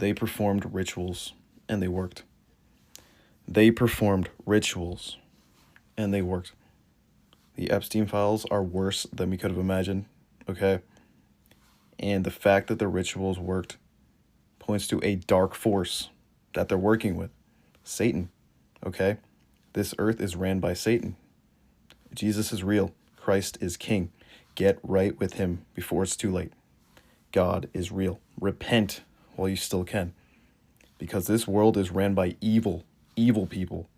They performed rituals, and they worked. They performed rituals, and they worked. The Epstein files are worse than we could have imagined, okay? And the fact that the rituals worked points to a dark force that they're working with. Satan, okay? This earth is ran by Satan. Jesus is real. Christ is king. Get right with him before it's too late. God is real. Repent while you still can. Because this world is ran by evil people,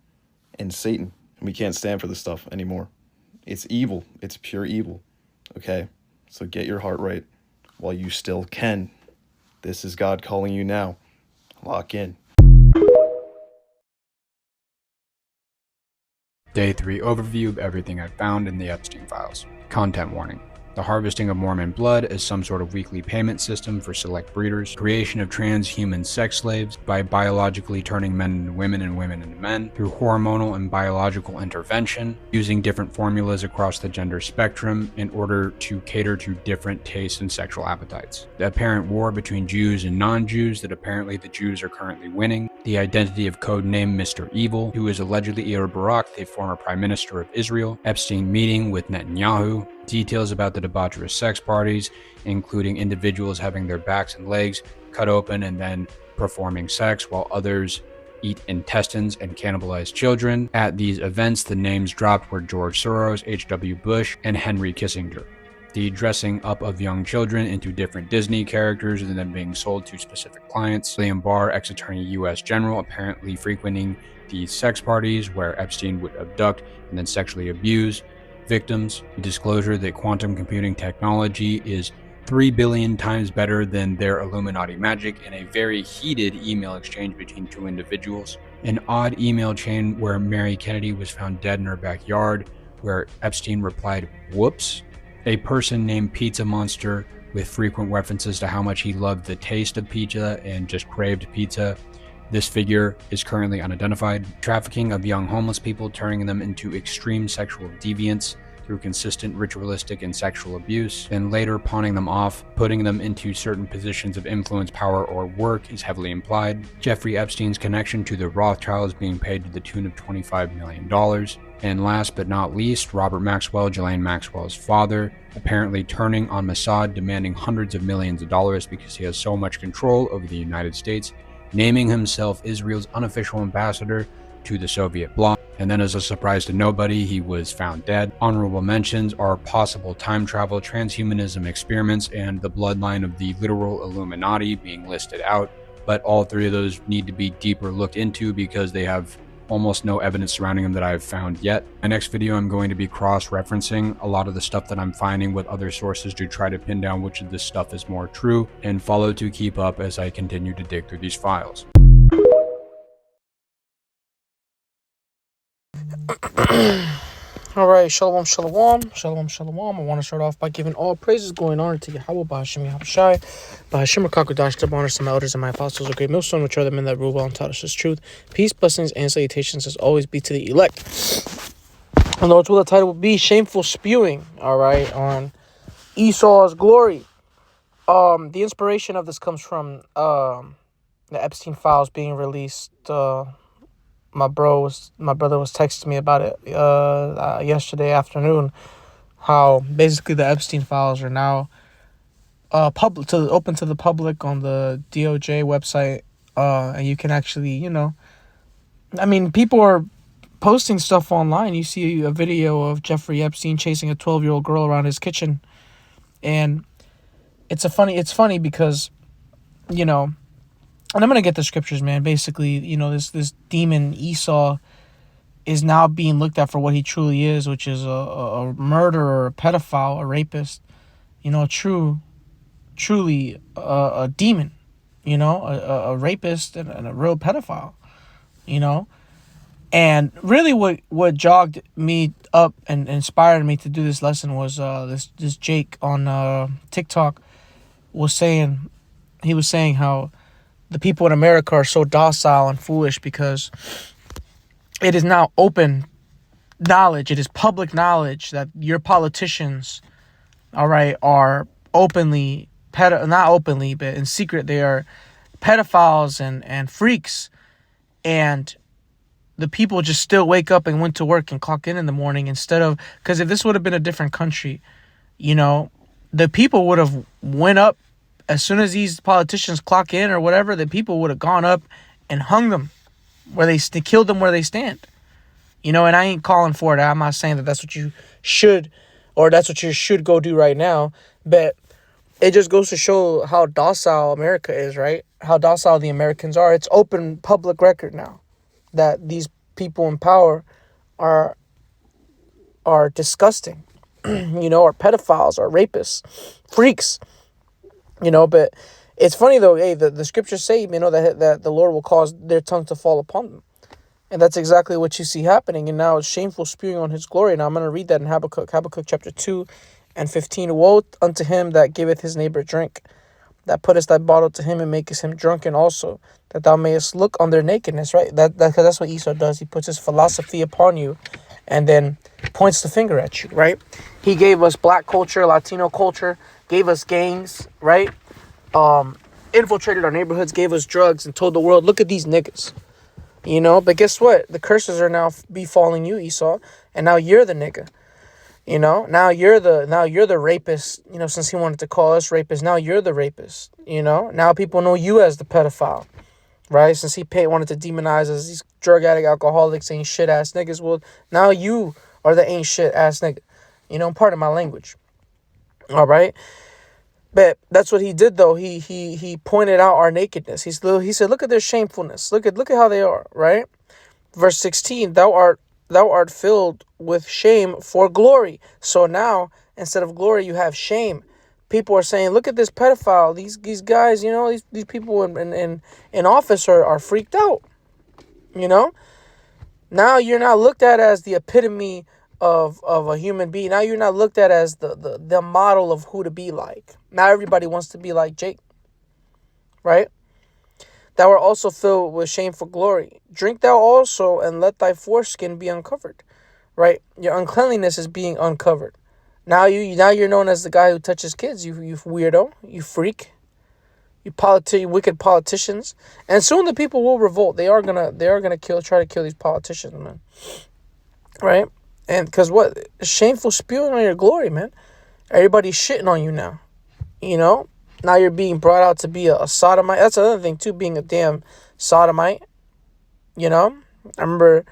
and Satan. We can't stand for this stuff anymore. It's evil. It's pure evil. Okay? So get your heart right while you still can. This is God calling you now. Lock in. Day 3 overview of everything I found in the Epstein files. Content warning. The harvesting of Mormon blood as some sort of weekly payment system for select breeders, creation of transhuman sex slaves by biologically turning men into women and women into men through hormonal and biological intervention, using different formulas across the gender spectrum in order to cater to different tastes and sexual appetites. The apparent war between Jews and non-Jews that apparently the Jews are currently winning. The identity of codename Mr. Evil, who is allegedly Ehud Barak, the former Prime Minister of Israel. Epstein meeting with Netanyahu. Details about the debaucherous sex parties, including individuals having their backs and legs cut open and then performing sex, while others eat intestines and cannibalize children. At these events, the names dropped were George Soros, H.W. Bush, and Henry Kissinger. The dressing up of young children into different Disney characters and then being sold to specific clients. William Barr, ex-attorney U.S. General, apparently frequenting these sex parties where Epstein would abduct and then sexually abuse victims. Disclosure that quantum computing technology is 3 billion times better than their Illuminati magic, in a very heated email exchange between two individuals. An odd email chain where Mary Kennedy was found dead in her backyard, where Epstein replied, "Whoops." A person named Pizza Monster, with frequent references to how much he loved the taste of pizza and just craved pizza. This figure is currently unidentified. Trafficking of young homeless people, turning them into extreme sexual deviants through consistent ritualistic and sexual abuse, and later pawning them off, putting them into certain positions of influence, power, or work is heavily implied. Jeffrey Epstein's connection to the Rothschilds being paid to the tune of $25 million. And last but not least, Robert Maxwell, Ghislaine Maxwell's father, apparently turning on Mossad, demanding hundreds of millions of dollars because he has so much control over the United States, naming himself Israel's unofficial ambassador to the Soviet bloc. And then, as a surprise to nobody, he was found dead. Honorable mentions are possible time travel, transhumanism experiments, and the bloodline of the literal Illuminati being listed out. But all three of those need to be deeper looked into because they have almost no evidence surrounding them that I've found yet. In my next video, I'm going to be cross-referencing a lot of the stuff that I'm finding with other sources to try to pin down which of this stuff is more true, and follow to keep up as I continue to dig through these files. Alright, shalom, shalom, shalom, shalom. I want to start off by giving all praises going on to Yahweh, Bahashim, Yahushai, Bahashim, Rakakudash, to honor some elders and my apostles, a great millstone, which are the men that rule well and taught us his truth. Peace, blessings, and salutations as always be to the elect. And the Lord's will, the title will be Shameful Spewing, alright, on Esau's glory. The inspiration of this comes from the Epstein files being released. My brother was texting me about it yesterday afternoon. How basically the Epstein files are now open to the public on the DOJ website, and you can actually, people are posting stuff online. You see a video of Jeffrey Epstein chasing a 12-year-old girl around his kitchen, and it's funny because, and I'm going to get the scriptures, man. Basically, this demon Esau is now being looked at for what he truly is, which is a murderer, a pedophile, a rapist, truly a demon, a rapist and a real pedophile, And really what jogged me up and inspired me to do this lesson was this Jake on TikTok was saying how the people in America are so docile and foolish because it is now open knowledge. It is public knowledge that your politicians, all right, are openly, not openly, but in secret, they are pedophiles and freaks, and the people just still wake up and went to work and clock in the morning instead of, because if this would have been a different country, the people would have went up as soon as these politicians clock in or whatever. The people would have gone up and hung them where they killed them where they stand. And I ain't calling for it. I'm not saying that that's what you should, or that's what you should go do right now. But it just goes to show how docile America is, right? How docile the Americans are. It's open public record now that these people in power are disgusting, are pedophiles, are rapists, freaks, But it's funny though. Hey, the scriptures say, that the Lord will cause their tongue to fall upon them. And that's exactly what you see happening. And now it's shameful spewing on his glory. Now I'm going to read that in Habakkuk chapter 2 and 15. Woe unto him that giveth his neighbor drink, that puttest thy bottle to him and makest him drunken also, that thou mayest look on their nakedness, right? That's what Esau does. He puts his philosophy upon you and then points the finger at you, right? He gave us black culture, Latino culture, gave us gangs, right? Infiltrated our neighborhoods, gave us drugs, and told the world, look at these niggas. But guess what? The curses are now befalling you, Esau, and now you're the nigga. Now you're the rapist. Since he wanted to call us rapists, now you're the rapist. Now people know you as the pedophile, right? Since he wanted to demonize us, these drug addict, alcoholics, ain't shit ass niggas. Well, now you are the ain't shit ass nigga. Part of my language. All right. But that's what he did, though. He pointed out our nakedness. He said, look at their shamefulness. Look at how they are, right? Verse 16, thou art filled with shame for glory. So now, instead of glory, you have shame. People are saying, look at this pedophile. These guys, these people in office are freaked out. Now you're not looked at as the epitome of a human being. Now you're not looked at as the model of who to be like. Now everybody wants to be like Jake, right? Thou art also filled with shameful glory. Drink thou also, and let thy foreskin be uncovered, right? Your uncleanliness is being uncovered. Now you're known as the guy who touches kids. You weirdo, you freak, you wicked politicians. And soon the people will revolt. They are gonna try to kill these politicians, man. Right? And because what? Shameful spewing on your glory, man. Everybody's shitting on you now. Now you're being brought out to be a sodomite. That's another thing, too, being a damn sodomite. I remember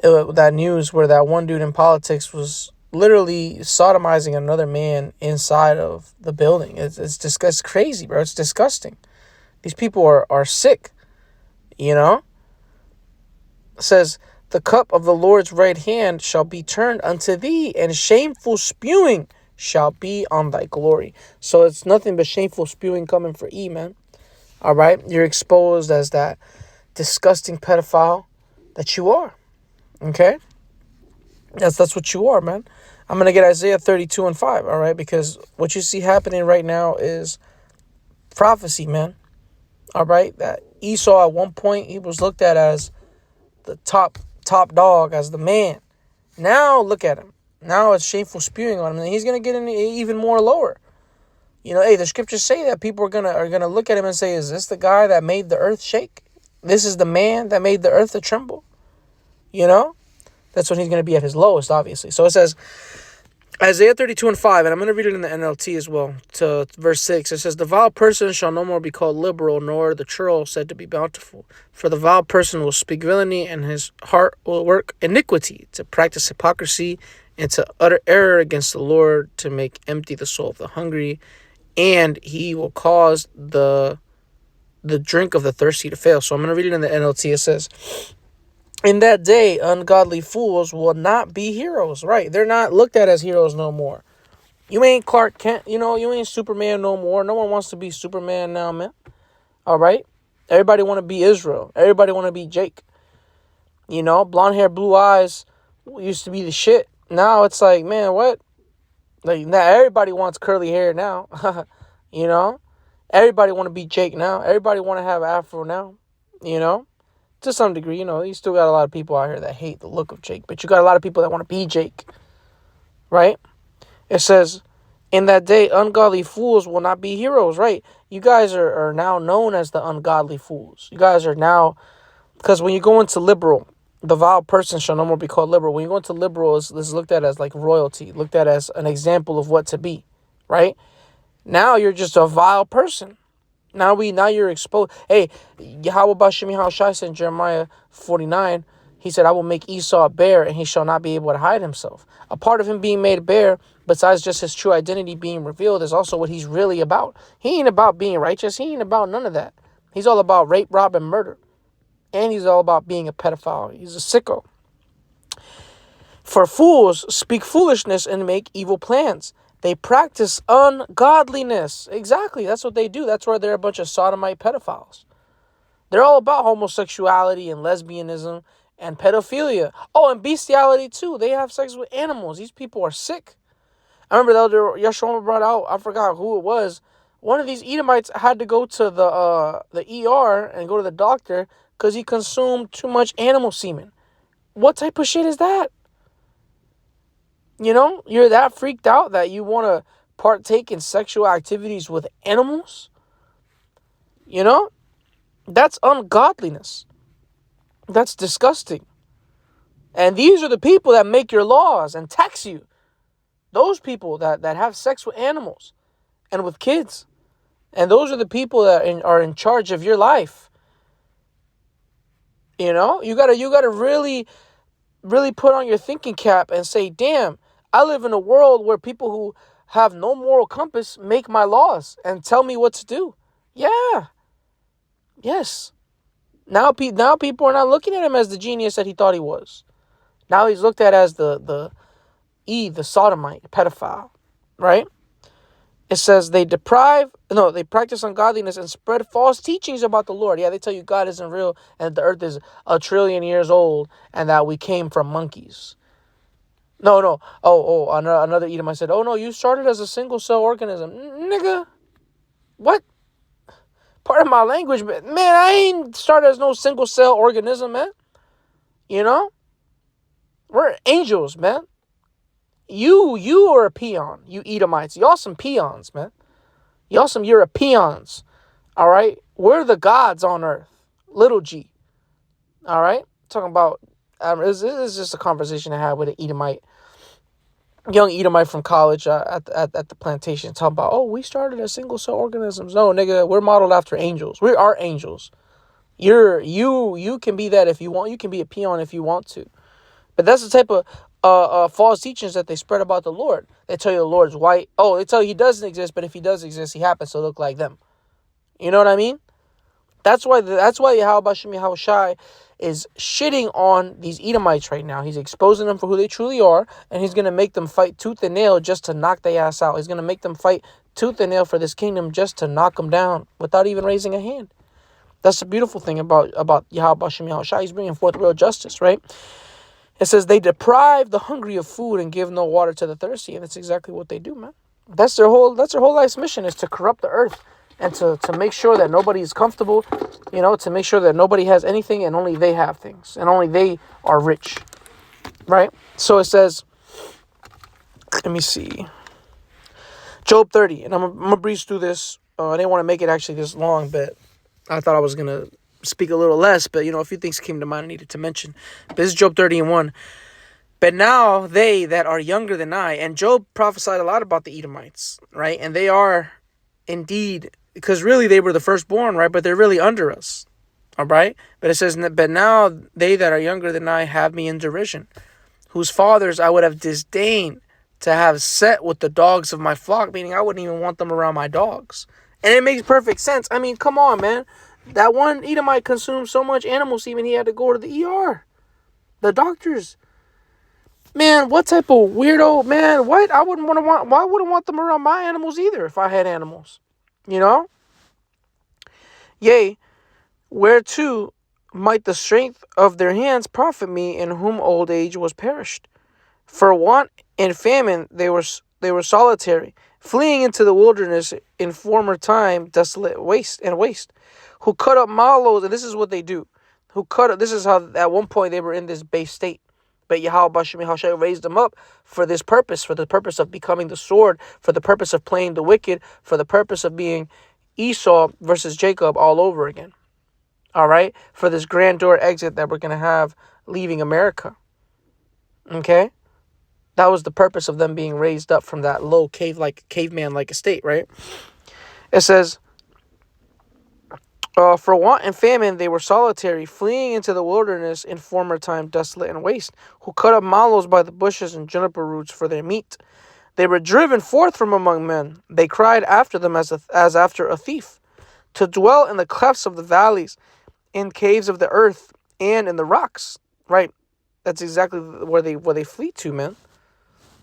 that news where that one dude in politics was literally sodomizing another man inside of the building. It's crazy, bro. It's disgusting. These people are sick, It says, the cup of the Lord's right hand shall be turned unto thee, and shameful spewing shall be on thy glory. So it's nothing but shameful spewing coming for E, man. All right? You're exposed as that disgusting pedophile that you are. Okay? That's what you are, man. I'm going to get Isaiah 32 and 5, all right? Because what you see happening right now is prophecy, man. All right? That Esau, at one point, he was looked at as the top dog, as the man. Now, look at him. Now it's shameful spewing on him, and he's going to get even more lower. Hey, the scriptures say that people are gonna look at him and say, is this the guy that made the earth shake? This is the man that made the earth to tremble? That's when he's going to be at his lowest, obviously. So it says, Isaiah 32 and 5, and I'm going to read it in the NLT as well, to verse 6. It says, the vile person shall no more be called liberal, nor the churl said to be bountiful. For the vile person will speak villainy, and his heart will work iniquity, to practice hypocrisy, and to utter error against the Lord, to make empty the soul of the hungry, and he will cause the drink of the thirsty to fail. So I'm going to read it in the NLT. It says, in that day, ungodly fools will not be heroes, right? They're not looked at as heroes no more. You ain't Clark Kent, you ain't Superman no more. No one wants to be Superman now, man. All right? Everybody want to be Israel. Everybody want to be Jake. Blonde hair, blue eyes used to be the shit. Now it's like, man, what? Like, now everybody wants curly hair now. Everybody want to be Jake now. Everybody want to have afro now. To some degree, you still got a lot of people out here that hate the look of Jake, but you got a lot of people that want to be Jake, right? It says, In that day, ungodly fools will not be heroes, right? You guys are now known as the ungodly fools. You guys are now, because when you go into liberal, the vile person shall no more be called liberal. When you go into liberal, it's looked at as like royalty, looked at as an example of what to be, right? Now you're just a vile person. Now you're exposed. Hey, Yahweh Bashim Yahushai said in Jeremiah 49, he said, I will make Esau a bear and he shall not be able to hide himself. A part of him being made a bear, besides just his true identity being revealed, is also what he's really about. He ain't about being righteous. He ain't about none of that. He's all about rape, rob, and murder. And he's all about being a pedophile. He's a sicko. For fools speak foolishness and make evil plans. They practice ungodliness. Exactly. That's what they do. That's why they're a bunch of sodomite pedophiles. They're all about homosexuality and lesbianism and pedophilia. Oh, and bestiality too. They have sex with animals. These people are sick. I remember the elder Yeshua brought out, I forgot who it was. One of these Edomites had to go to the ER and go to the doctor because he consumed too much animal semen. What type of shit is that? You know, you're that freaked out that you want to partake in sexual activities with animals? You know? That's ungodliness. That's disgusting. And these are the people that make your laws and tax you. Those people that have sex with animals and with kids. And those are the people that are in charge of your life. You know? You gotta really, really put on your thinking cap and say, damn, I live in a world where people who have no moral compass make my laws and tell me what to do. Yeah. Yes. Now people are not looking at him as the genius that he thought he was. Now he's looked at as the sodomite, pedophile, right? It says they practice ungodliness and spread false teachings about the Lord. Yeah, they tell you God isn't real and the earth is 1 trillion years old and that we came from monkeys. No. Another Edomite said, oh no, you started as a single cell organism. Nigga, what? Part of my language, man, I ain't started as no single cell organism, man. You know? We're angels, man. You are a peon, you Edomites. Y'all some peons, man. Y'all some Europeans. All right? We're the gods on earth. Little G. All right? Talking about, this is just a conversation I had with an Edomite. Young Edomite from college at the plantation, talking about, oh, we started as single cell organisms. No, nigga, we're modeled after angels. We are angels. You can be that if you want. You can be a peon if you want to. But that's the type of false teachings that they spread about the Lord. They tell you the Lord's white. Oh, they tell you he doesn't exist, but if he does exist, he happens to look like them. You know what I mean? That's why Yahweh Bashim Yahushai is shitting on these Edomites right now. He's exposing them for who they truly are, and he's going to make them fight tooth and nail just to knock their ass out. He's going to make them fight tooth and nail for this kingdom just to knock them down without even raising a hand. That's the beautiful thing about Yahweh Bashim Yahushai. He's bringing forth real justice, right? It says they deprive the hungry of food and give no water to the thirsty, and that's exactly what they do, man. That's their whole life's mission, is to corrupt the earth and to make sure that nobody is comfortable, to make sure that nobody has anything and only they have things and only they are rich, right? So it says, let me see, Job 30, and I'm gonna breeze through this. I didn't want to make it actually this long, but I thought I was gonna speak a little less, but a few things came to mind I needed to mention. But this is Job 30:1. But now they that are younger than I, and Job prophesied a lot about the Edomites, right? And they are indeed, because really they were the firstborn, right? But they're really under us, all right? But it says, but now they that are younger than I have me in derision, whose fathers I would have disdained to have set with the dogs of my flock, meaning I wouldn't even want them around my dogs. And it makes perfect sense. I mean, come on, man. That one Edomite consumed so much animal semen he had to go to the ER. The doctors. Man, what type of weirdo, man? What? Why wouldn't want them around my animals either if I had animals? Yea, whereto might the strength of their hands profit me, in whom old age was perished? For want and famine they were solitary, fleeing into the wilderness in former time, desolate waste. Who cut up mallows, and this is what they do. This is how at one point they were in this base state. But Yahweh Bashim Yahushua raised them up for this purpose, for the purpose of becoming the sword, for the purpose of playing the wicked, for the purpose of being Esau versus Jacob all over again. All right? For this grand door exit that we're going to have leaving America. Okay? That was the purpose of them being raised up from that low caveman-like estate, right? It says, for want and famine, they were solitary, fleeing into the wilderness in former time, desolate and waste, who cut up mallows by the bushes and juniper roots for their meat. They were driven forth from among men. They cried after them as after a thief, to dwell in the clefts of the valleys, in caves of the earth, and in the rocks. Right? That's exactly where they flee to, man.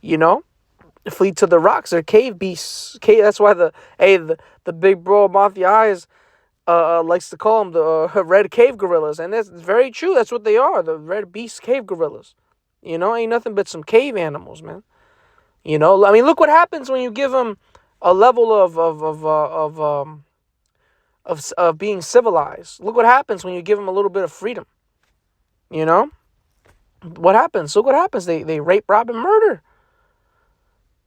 You know? They flee to the rocks. They're cave beasts. That's why the big bro Mafia Eyes likes to call them the red cave gorillas, and that's very true. That's what they are, the red beast cave gorillas. You know, ain't nothing but some cave animals, man. You know, I mean, look what happens when you give them a level of being civilized. Look what happens when you give them a little bit of freedom. You know, what happens? Look what happens. They rape, rob, and murder.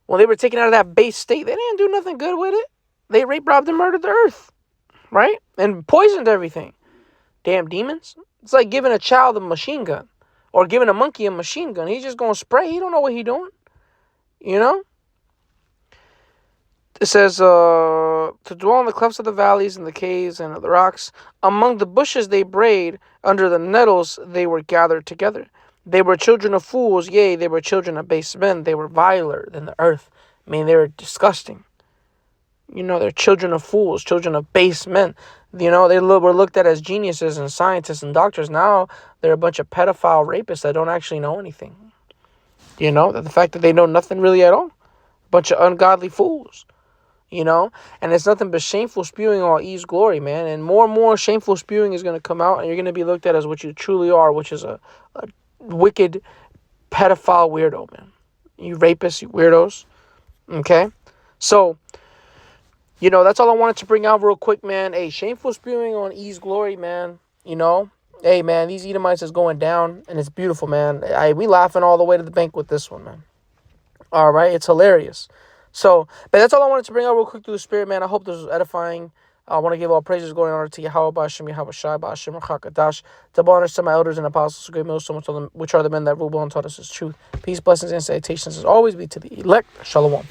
When they were taken out of that base state, they didn't do nothing good with it. They rape, robbed, and murdered the earth. Right? And poisoned everything. Damn demons. It's like giving a child a machine gun. Or giving a monkey a machine gun. He's just going to spray. He don't know what he's doing. You know? It says, to dwell in the clefts of the valleys and the caves and of the rocks. Among the bushes they brayed. Under the nettles they were gathered together. They were children of fools. Yea, they were children of base men. They were viler than the earth. I mean, they were disgusting. You know, they're children of fools, children of base men. You know, they were looked at as geniuses and scientists and doctors. Now they're a bunch of pedophile rapists that don't actually know anything. You know, the fact that they know nothing really at all. A bunch of ungodly fools. You know, and it's nothing but shameful spewing all Eve's glory, man. And more shameful spewing is going to come out, and you're going to be looked at as what you truly are, which is a wicked pedophile weirdo, man. You rapists, you weirdos. Okay? So, you know, that's all I wanted to bring out real quick, man. Hey, shameful spewing on Eve's glory, man. You know, hey, man, these Edomites is going down, and it's beautiful, man. We laughing all the way to the bank with this one, man. All right, it's hilarious. So, but that's all I wanted to bring out real quick through the spirit, man. I hope this was edifying. I want to give all praises, glory, and honor to Yahweh, Ba'ashem, Yahweh Shai, Ba'ashem, Chakadash. Double honors to my elders and apostles, great millstones, which are the men that rule well and taught us his truth. Peace, blessings, and salutations as always be to the elect. Shalom.